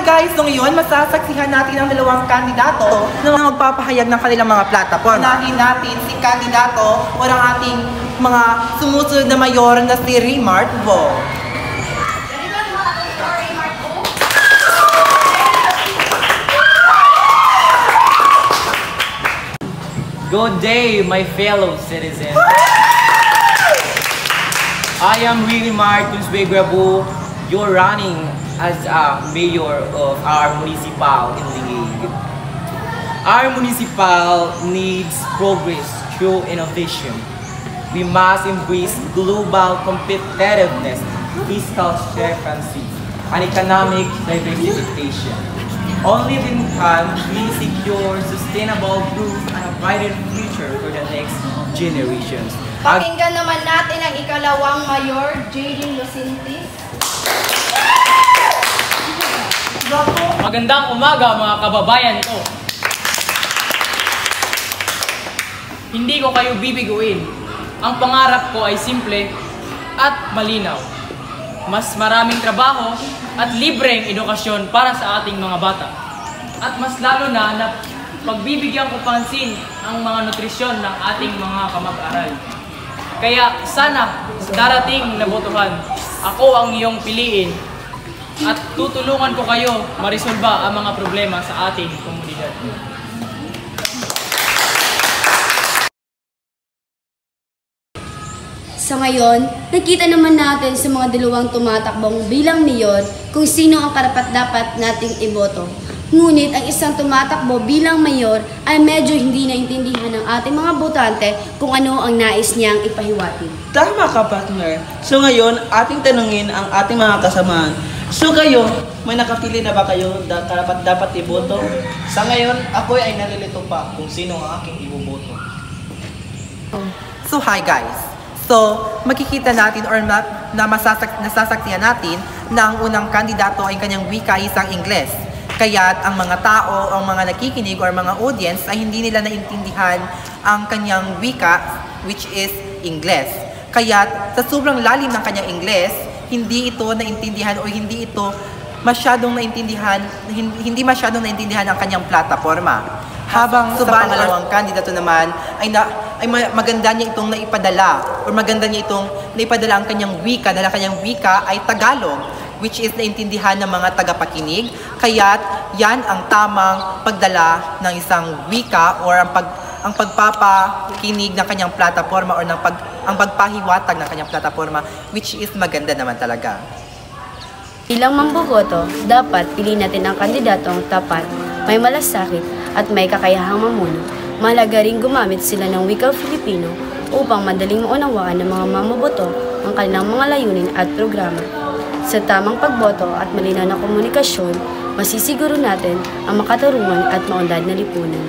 Guys, so ngayon, masasaksihan natin ang dalawang kandidato na magpapahayag ng kanilang mga platform. Unahin natin si kandidato o ang ating mga sumusunod na mayor na si Raymart Vo. Good day, my fellow citizens. I am Raymart Vo. You're running as a mayor of our municipal in Lingaig. Our municipal needs progress through innovation. We must embrace global competitiveness, fiscal efficiency, and economic diversification. Only then can we secure sustainable growth and a brighter future for the next generations. Pakinggan naman natin ang ikalawang mayor, J.D. Lucintis. Magandang umaga mga kababayan ko. Hindi ko kayo bibiguin. Ang pangarap ko ay simple at malinaw. Mas maraming trabaho at libreng edukasyon para sa ating mga bata. At mas lalo na pagbibigyan ko pansin ang mga nutrisyon ng ating mga kamag-aral. Kaya sana sa darating na botohan, ako ang iyong piliin at tutulungan ko kayo marisolba ang mga problema sa ating komunidad. Sa ngayon, nakita naman natin sa mga dalawang tumatakbong bilang mayor kung sino ang karapat-dapat nating iboto. Ngunit ang isang tumatakbo bilang mayor ay medyo hindi naintindihan ng ating mga botante kung ano ang nais niyang ipahiwatig. Tama ka, partner. So ngayon, ating tanungin ang ating mga kasamahan. So kayo, may nakapili na ba kayo dapat iboto? Sa ngayon, ako ay nalilito pa kung sino ang aking iboboto. So hi guys. So, makikita natin or nasasaksihan natin na ang unang kandidato ay kanyang wika ay isang Ingles. Kaya't ang mga tao, ang mga nakikinig or mga audience ay hindi nila naintindihan ang kanyang wika, which is Ingles. Kaya't sa sobrang lalim ng kanyang Ingles, hindi ito naintindihan o hindi masyadong naintindihan ang kanyang plataforma. Habang sa pangalawang kandidato naman ay maganda niya itong naipadala or maganda niya itong naipadala ang kanyang wika dahil ang kanyang wika ay Tagalog, which is naintindihan ng mga tagapakinig. Kaya't yan ang tamang pagdala ng isang wika or ang pagpapakinig ng kanyang plataforma or ang pagpahiwatag ng kanyang plataforma, which is maganda naman talaga. Bilang mamboboto, dapat piliin natin ang kandidatong tapat, may malasakit at may kakayahang mamuno. Mahalaga rin gumamit sila ng wikang Filipino upang madaling maunawaan ng mga mamaboto ang kanilang mga layunin at programa. Sa tamang pagboto at malinaw na komunikasyon, masisiguro natin ang makatarungan at maunlad na lipunan.